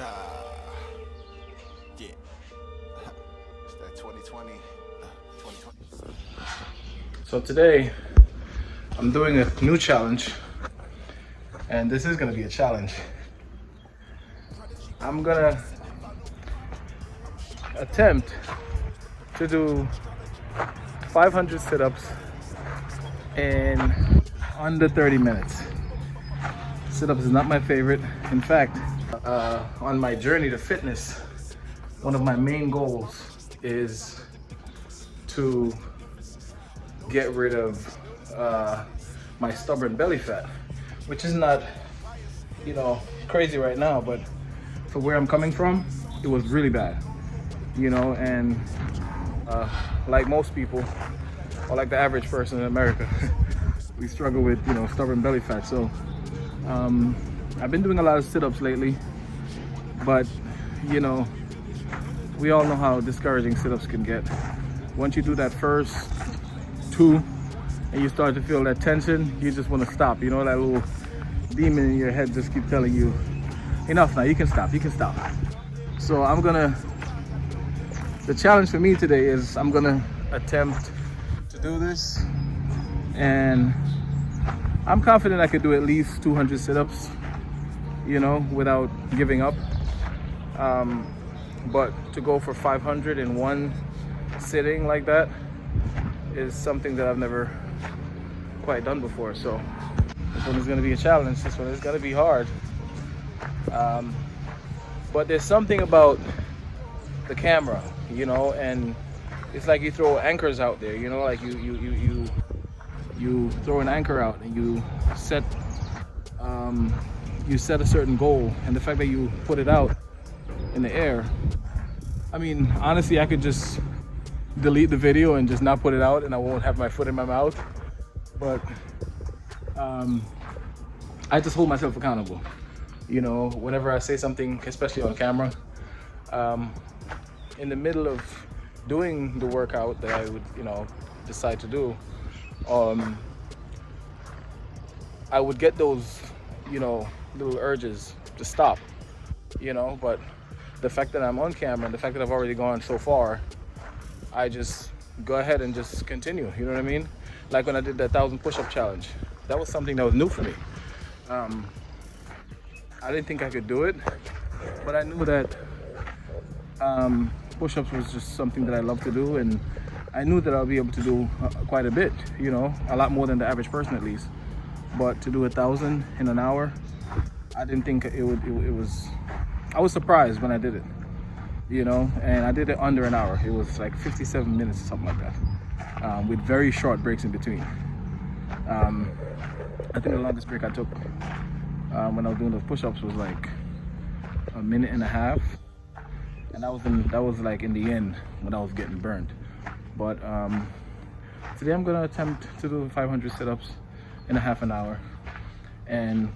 Yeah. It's that 2020. 2020. So today I'm doing a new challenge, and this is gonna be a challenge. I'm gonna attempt to do 500 sit-ups in under 30 minutes. Sit-ups is not my favorite. In fact, on my journey to fitness, one of my main goals is to get rid of my stubborn belly fat, which is not, crazy right now, but for where I'm coming from, it was really bad, and like most people, or like the average person in America, we struggle with, stubborn belly fat. So I've been doing a lot of sit-ups lately, but we all know how discouraging sit-ups can get. Once you do that first two and you start to feel that tension, you just want to stop. That little demon in your head just keep telling you, enough now, you can stop. So the challenge for me today is I'm gonna attempt to do this, and I'm confident I could do at least 200 sit-ups, without giving up. But to go for 500 in one sitting like that is something that I've never quite done before. So this one is going to be a challenge. This one is going to be hard. But there's something about the camera, and it's like you throw anchors out there, like you throw an anchor out and you set a certain goal, and the fact that you put it out in the air, I mean, honestly, I could just delete the video and just not put it out and I won't have my foot in my mouth, but I just hold myself accountable. Whenever I say something, especially on camera, in the middle of doing the workout that I would decide to do, I would get those little urges to stop, but the fact that I'm on camera and the fact that I've already gone so far, I just go ahead and just continue. You know what I mean? Like when I did that 1,000 push-up challenge, that was something that was new for me. I didn't think I could do it, but I knew that push-ups was just something that I love to do, and I knew that I'll be able to do quite a bit, a lot more than the average person at least. But to do 1,000 in an hour, I didn't think it was. I was surprised when I did it, and I did it under an hour. It was like 57 minutes or something like that, with very short breaks in between. I think the longest break I took when I was doing those push-ups was like a minute and a half, and that was like in the end when I was getting burned. But today I'm gonna attempt to do 500 sit-ups in a half an hour, and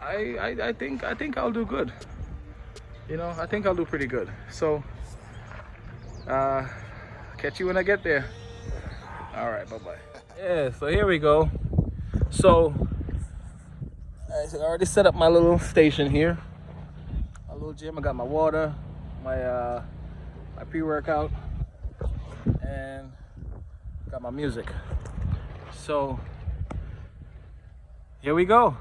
I think I'll do good. I think I'll do pretty good. So catch you when I get there. All right, bye-bye. Yeah, so here we go. So I already set up my little station here, a little gym. I got my water, my pre-workout, and got my music. So here we go.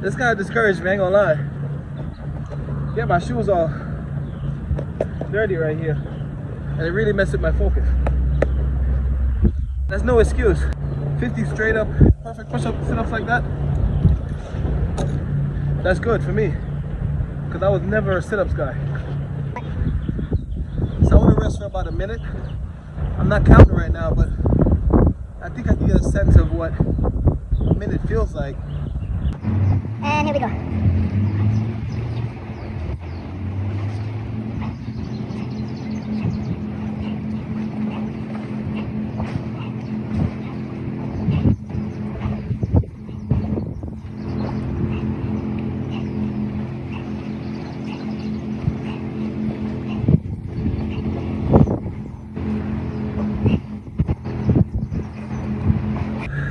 This kind of discouraged me, I ain't gonna lie. Get my shoes all dirty right here, and it really messed with my focus. That's no excuse 50 straight up, perfect push-up, sit-ups like that, that's good for me. Because I was never a sit-ups guy. So I want to rest for about a minute. I'm not counting right now, but I think I can get a sense of what a minute feels like. And here we go.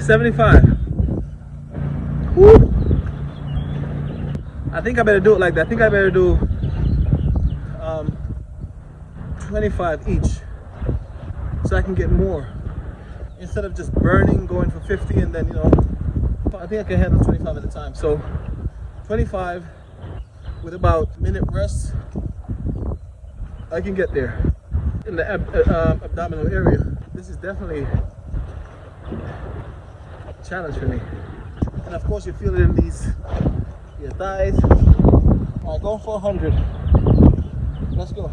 $75. Woo. I think I better do it like that. I think I better do 25 each so I can get more. Instead of just burning, going for 50 and then, you know, I think I can handle 25 at a time. So 25 with about a minute rest, I can get there in the abdominal area. This is definitely a challenge for me. And of course you feel it in your thighs. All right, going for 100. Let's go.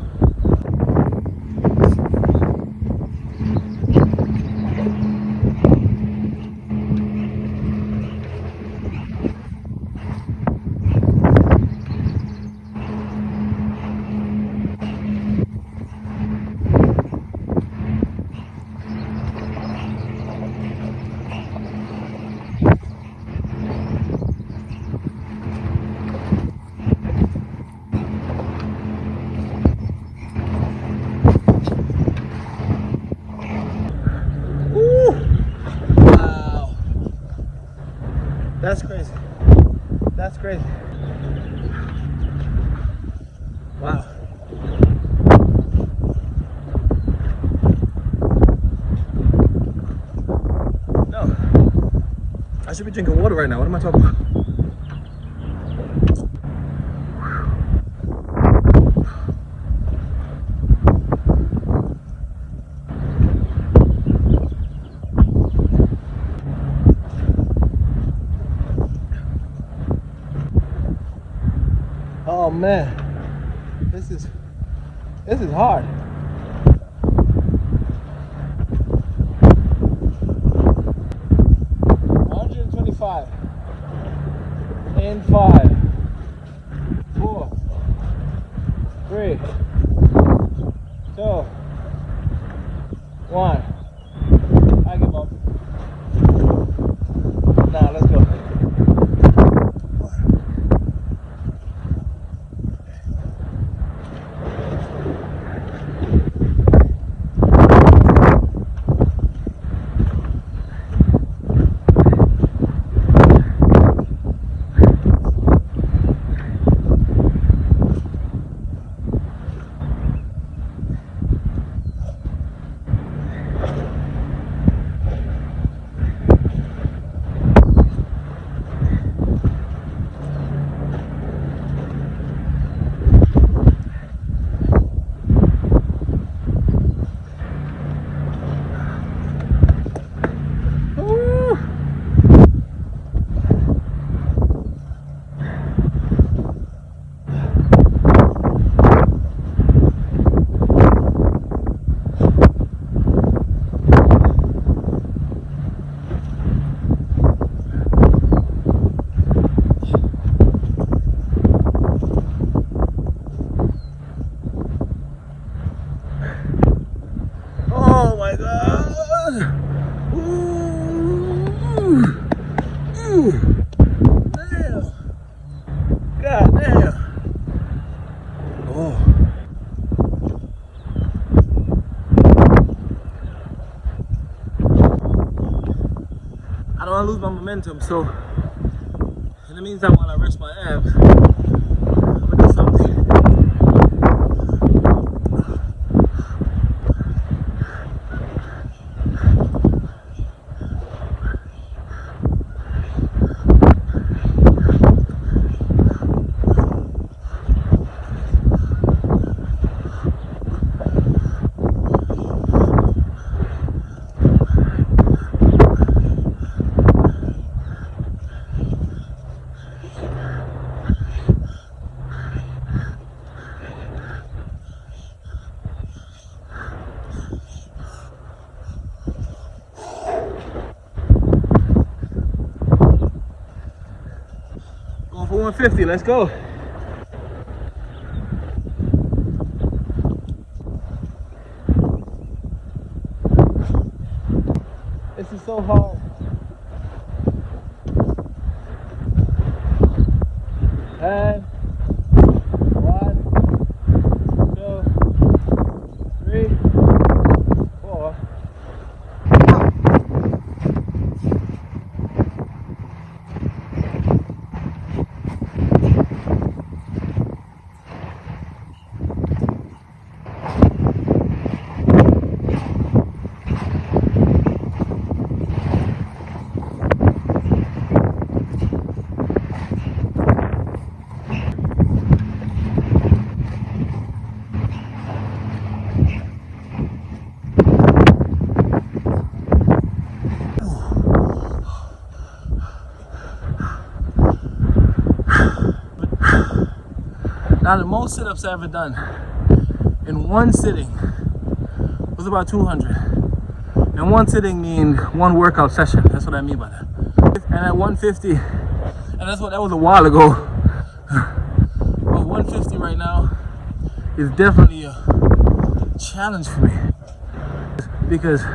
That's crazy. That's crazy. Wow. No. I should be drinking water right now. What am I talking about? Oh man, this is hard. $125 in 5, 4, 3, 2, 1. I give up. Nah, let's go. Oh my God! Ooh. Ooh. Damn! God damn! Oh. I don't want to lose my momentum, so in the meantime, while I rest my abs, I'm gonna do something. 150, let's go. This is so hard. And 1, 2, 3, 4. Now the most sit-ups I ever done in one sitting was about 200. And one sitting means one workout session. That's what I mean by that. And at 150, and that was a while ago. But 150 right now is definitely a challenge for me because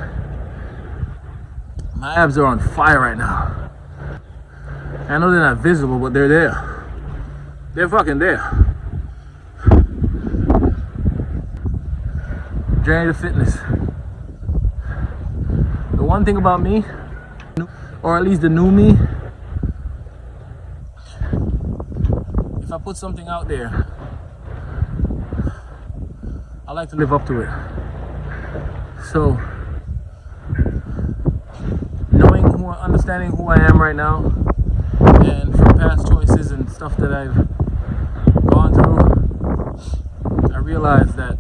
my abs are on fire right now. I know they're not visible, but they're there. They're fucking there. Journey to fitness. The one thing about me, or at least the new me, if I put something out there, I like to live up to it. So, understanding who I am right now, and from past choices and stuff that I've gone through, I realized that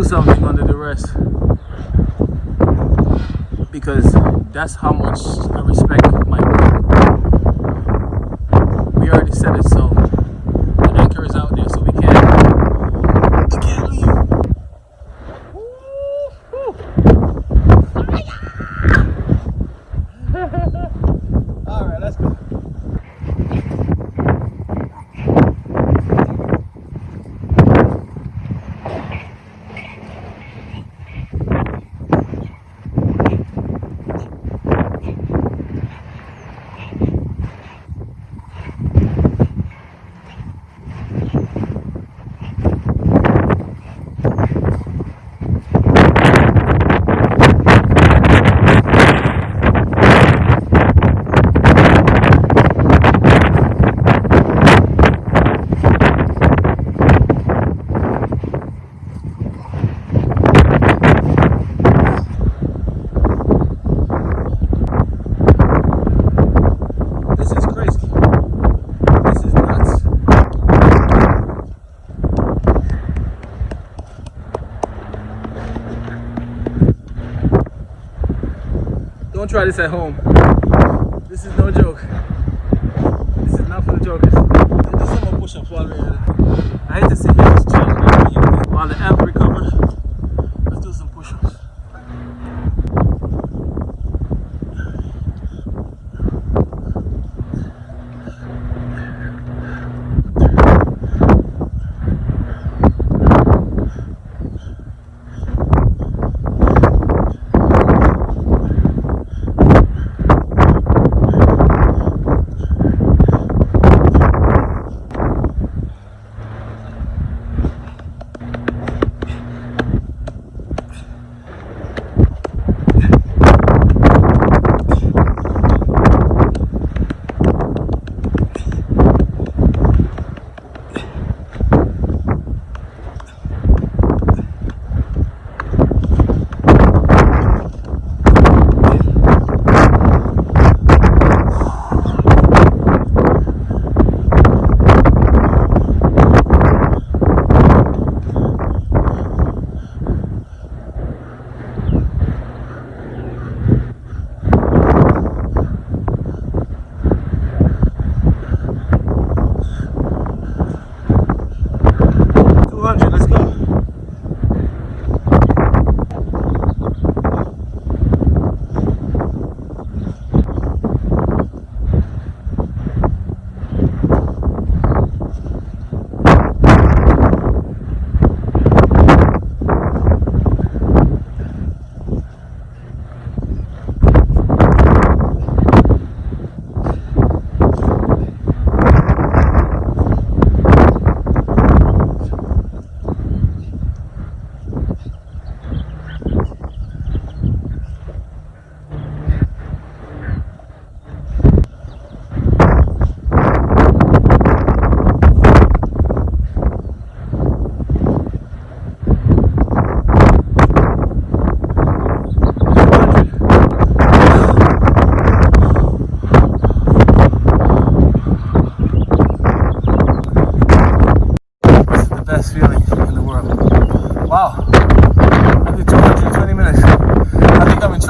something under duress, because that's how much I respect my work. We already said it, so the anchor is out there, so we can't leave. All right, let's go. Don't try this at home. This is no joke. This is not for the jokers. Do some more push-ups while we're at it. I hate to sit here and just chill while the app recovers. Let's do some push-ups.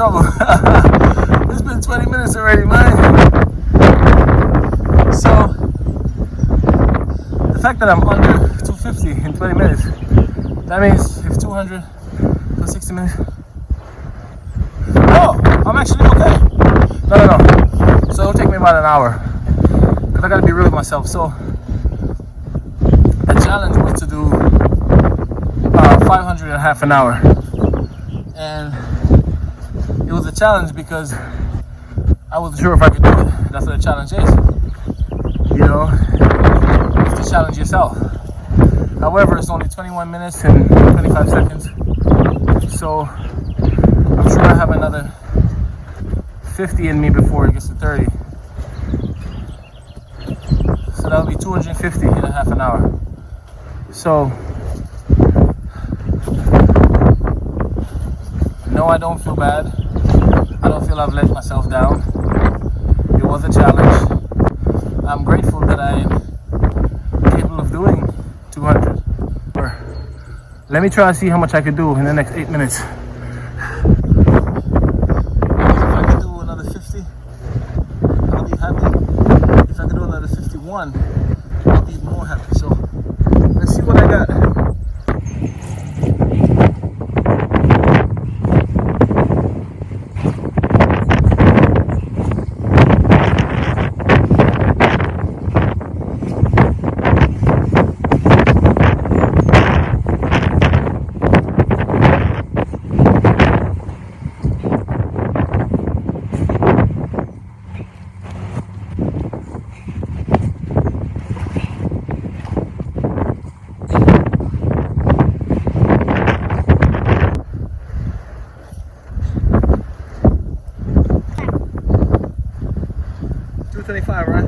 trouble. It's been 20 minutes already, man. So, the fact that I'm under 250 in 20 minutes, that means if 200 for 60 minutes. Oh, I'm actually okay. No. So it'll take me about an hour. Because I gotta be real with myself. So, the challenge was to do 500 in half an hour. And it was a challenge because I wasn't sure if I could do it. That's what a challenge is. You know, it's to challenge yourself. However, it's only 21 minutes and 25 seconds. So I'm sure I have another 50 in me before it gets to 30. So that'll be 250 in a half an hour. So no, I don't feel bad. I don't feel I've let myself down. It was a challenge. I'm grateful that I am capable of doing 200. Let me try and see how much I can do in the next 8 minutes. If I can do another 50, I'll be happy. If I can do another 51, I'll be more happy. So let's see what I got. $225, right?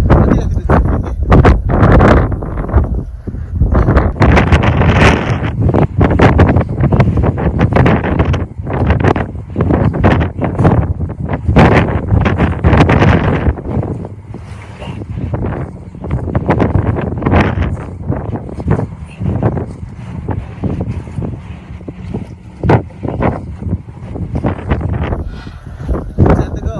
I think I can do 250. Time to go.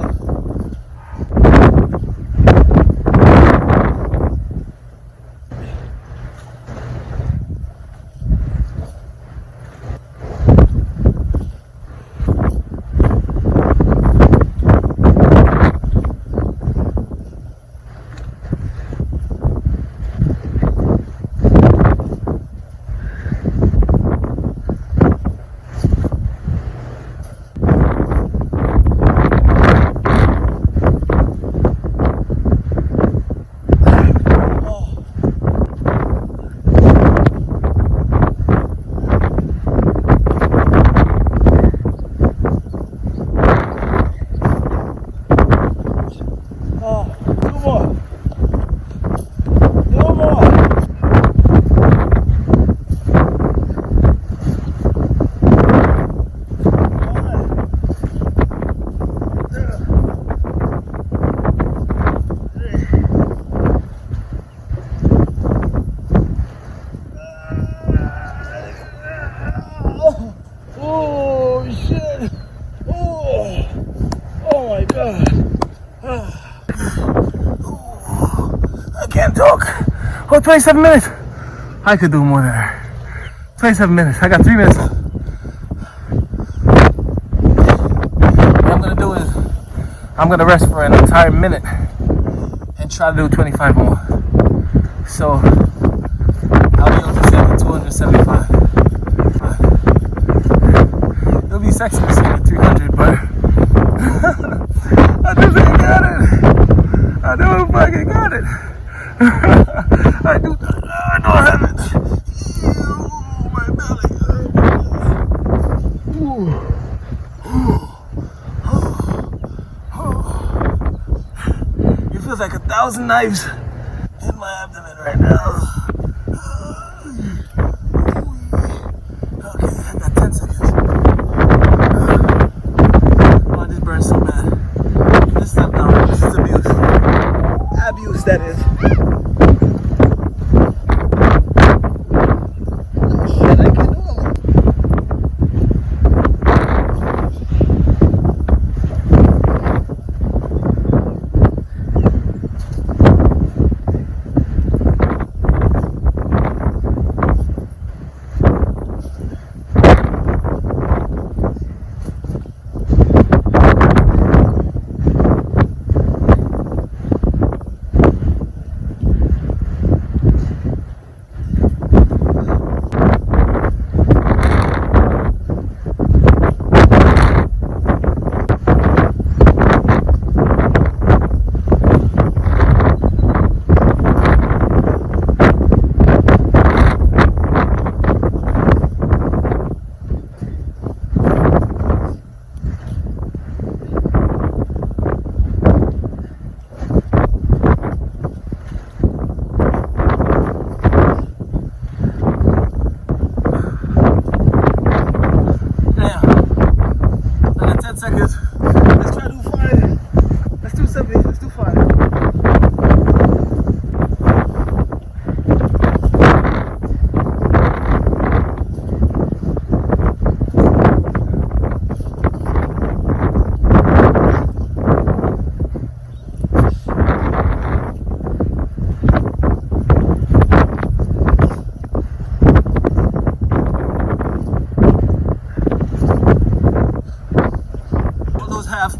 I can't talk. Oh, 27 minutes. I could do more than that. 27 minutes. I got 3 minutes. What I'm gonna do is I'm gonna rest for an entire minute and try to do 25 more. So I'll be able to say 275. It'll be sexy to say 300, but I just ain't got it. I don't fucking got it. I don't have it. Ew, my belly. It feels like 1,000 knives in my abdomen right now. Okay, I got 10 seconds. Oh, this burns so bad. This step down. This is abuse. Abuse, that is. Oh shit, I can't do it.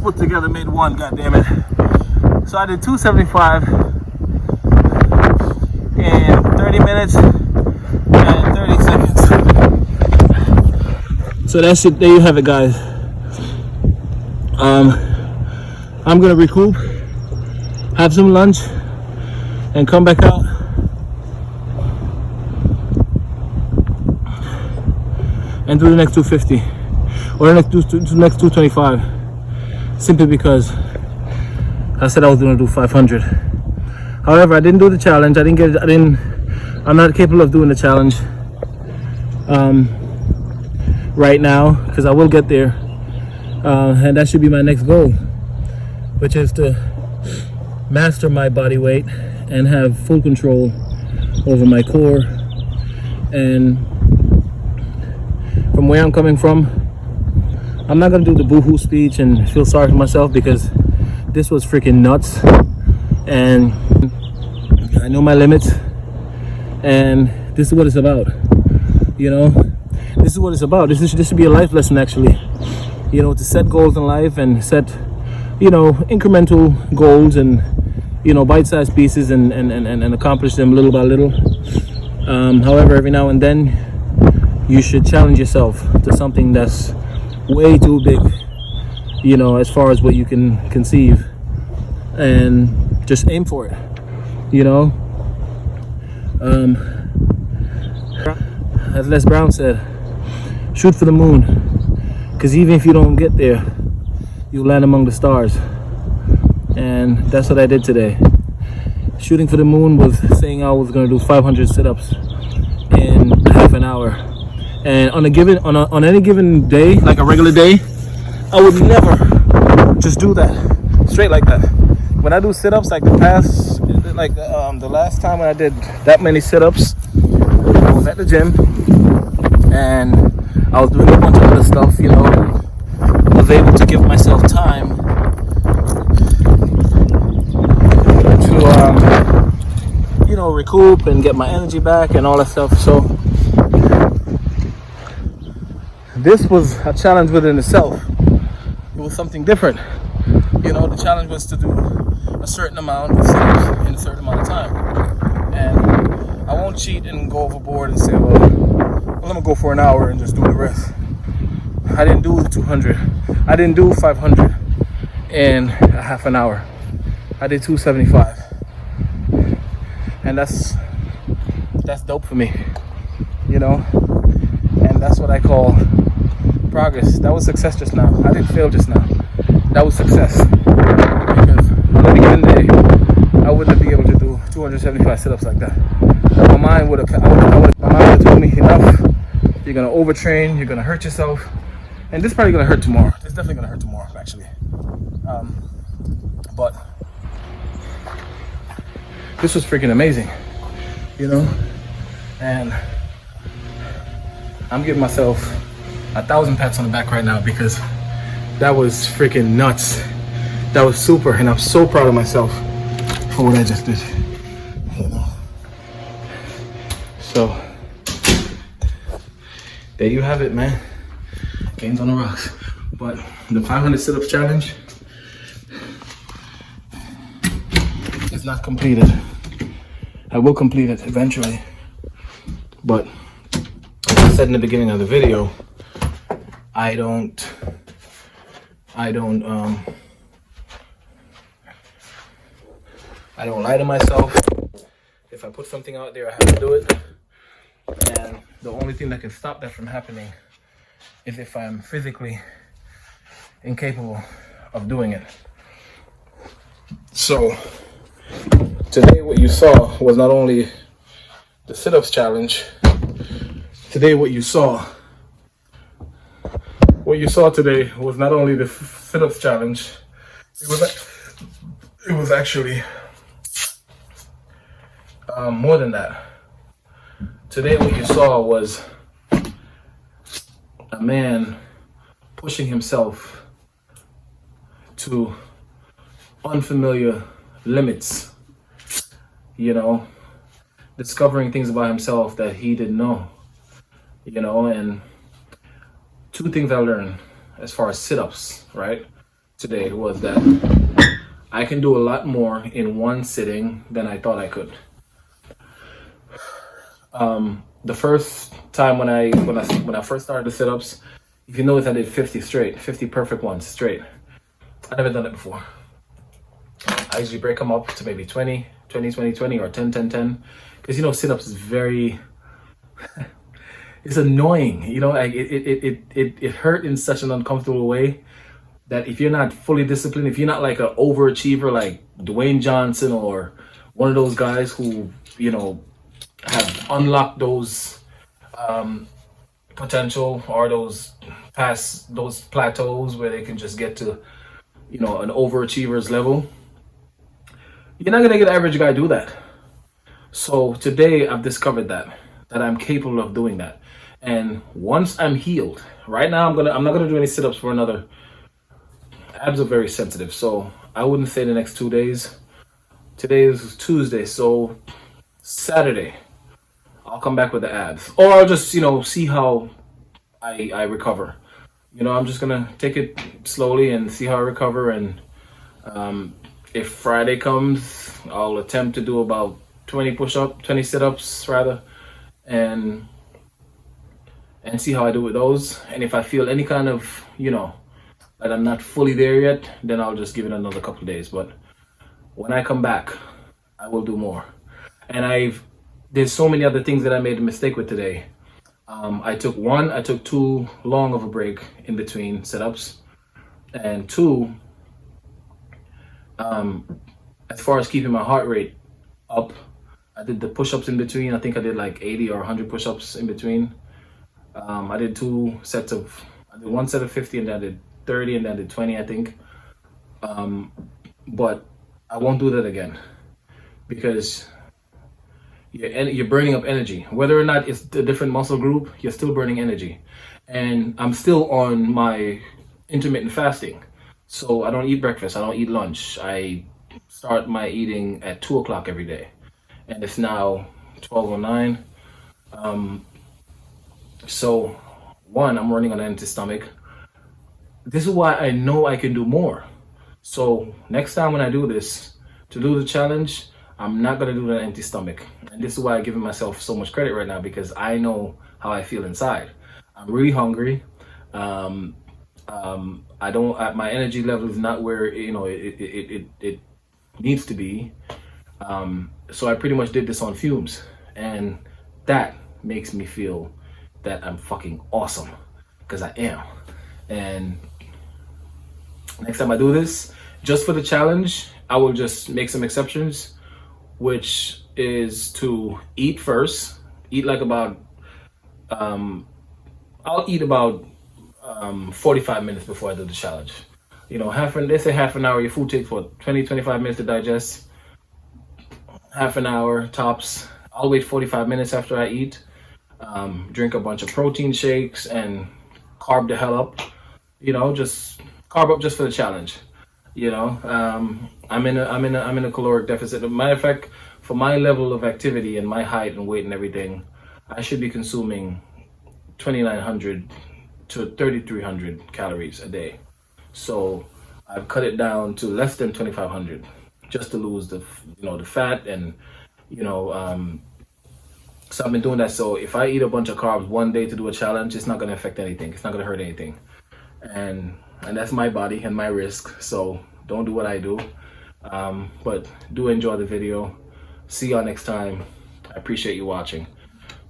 put together made one, goddammit. So I did 275 in 30 minutes and 30 seconds. So that's it. There you have it, guys. I'm gonna recoup, have some lunch, and come back out. And do the next 250 or the next 225, simply because I said I was gonna do 500. However, I didn't do the challenge. I'm not capable of doing the challenge right now, because I will get there, and that should be my next goal, which is to master my body weight and have full control over my core. And from where I'm coming from, I'm not gonna do the boohoo speech and feel sorry for myself, because this was freaking nuts, and I know my limits, and this is what it's about. You know, this is what it's about. This should be a life lesson, actually. You know, to set goals in life and set, you know, incremental goals and, you know, bite-sized pieces and accomplish them little by little. However, every now and then you should challenge yourself to something that's way too big, you know, as far as what you can conceive, and just aim for it, you know. As Les Brown said, shoot for the moon, because even if you don't get there, you'll land among the stars. And that's what I did today. Shooting for the moon was saying I was going to do 500 sit-ups in half an hour. And on any given day, like a regular day, I would never just do that straight like that. When I do sit-ups, like the last time when I did that many sit-ups, I was at the gym and I was doing a bunch of other stuff, you know. I was able to give myself time to, you know, recoup and get my energy back and all that stuff. So this was a challenge within itself. It was something different. You know, the challenge was to do a certain amount of sit-ups in a certain amount of time. And I won't cheat and go overboard and say, well, I'm gonna go for an hour and just do the rest. I didn't do 200. I didn't do 500 in a half an hour. I did 275. And that's dope for me, you know? And that's what I call progress. That was success just now. I didn't fail just now. That was success. Because on any given day, I wouldn't be able to do 275 sit-ups like that. My mind would have told me enough. You're gonna overtrain. You're gonna hurt yourself, and this is probably gonna hurt tomorrow. It's definitely gonna hurt tomorrow, actually. But this was freaking amazing, you know. And I'm giving myself 1,000 pats on the back right now, because that was freaking nuts. That was super, and I'm so proud of myself for what I just did. You know. So there you have it, man. Games on the rocks. But the 500 sit-ups challenge is not completed. I will complete it eventually, but as I said in the beginning of the video, I don't lie to myself. If I put something out there, I have to do it. And the only thing that can stop that from happening is if I'm physically incapable of doing it. So today what you saw was not only the sit-ups challenge. Today what you saw today was not only the sit-ups challenge. It was actually more than that. Today what you saw was a man pushing himself to unfamiliar limits, you know, discovering things about himself that he didn't know, you know. And two things I learned as far as sit-ups, right? today was that I can do a lot more in one sitting than I thought I could. The first time when I first started the sit-ups, if you notice, I did 50 straight, 50 perfect ones straight. I never done it before. I usually break them up to maybe 20, 20, 20, 20, or 10, 10, 10. Because, you know, sit-ups is very, it's annoying. You know, like it hurt in such an uncomfortable way that if you're not fully disciplined, if you're not like an overachiever like Dwayne Johnson or one of those guys who, you know, have unlocked those potential or those plateaus where they can just get to, you know, an overachiever's level, you're not gonna get an average guy do that. So today I've discovered that I'm capable of doing that. And once I'm healed, right now I'm not gonna do any sit-ups for another. Abs are very sensitive, so I wouldn't say the next 2 days. Today is Tuesday, so Saturday I'll come back with the abs, or I'll just, you know, see how I recover. You know, I'm just gonna take it slowly and see how I recover. And if Friday comes, I'll attempt to do about 20 sit-ups rather, and see how I do with those. And if I feel any kind of, you know, that I'm not fully there yet, then I'll just give it another couple of days. But when I come back, I will do more. And there's so many other things that I made a mistake with today. I took too long of a break in between sit-ups, and two, as far as keeping my heart rate up, I did the push-ups in between. I think I did like 80 or 100 push-ups in between. I did one set of 50, and then I did 30, and then I did 20, I think. But I won't do that again, because you're burning up energy. Whether or not it's a different muscle group, you're still burning energy. And I'm still on my intermittent fasting. So I don't eat breakfast, I don't eat lunch. I start my eating at 2 o'clock every day. And it's now 12:09. So one, I'm running on an empty stomach. This is why I know I can do more. So next time when I do this, to do the challenge, I'm not gonna do it on an empty stomach. And this is why I'm giving myself so much credit right now, because I know how I feel inside. I'm really hungry. My energy level is not where, you know, it needs to be. So I pretty much did this on fumes, and that makes me feel that I'm fucking awesome, because I am. And next time I do this, just for the challenge, I will just make some exceptions, which is to eat first. Eat like about, I'll eat about 45 minutes before I do the challenge. You know, they say half an hour. Your food takes, what, 20, 25 minutes to digest? Half an hour tops. I'll wait 45 minutes after I eat. Drink a bunch of protein shakes and carb the hell up. You know, just carb up just for the challenge. You know, I'm in a caloric deficit. As a matter of fact, for my level of activity and my height and weight and everything, I should be consuming 2,900 to 3,300 calories a day. So I've cut it down to less than 2,500 just to lose the fat, and so I've been doing that. So if I eat a bunch of carbs one day to do a challenge, it's not going to affect anything. It's not going to hurt anything. And that's my body and my risk. So don't do what I do. But do enjoy the video. See y'all next time. I appreciate you watching.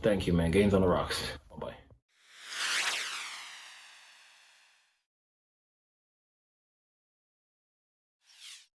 Thank you, man. Gains on the rocks.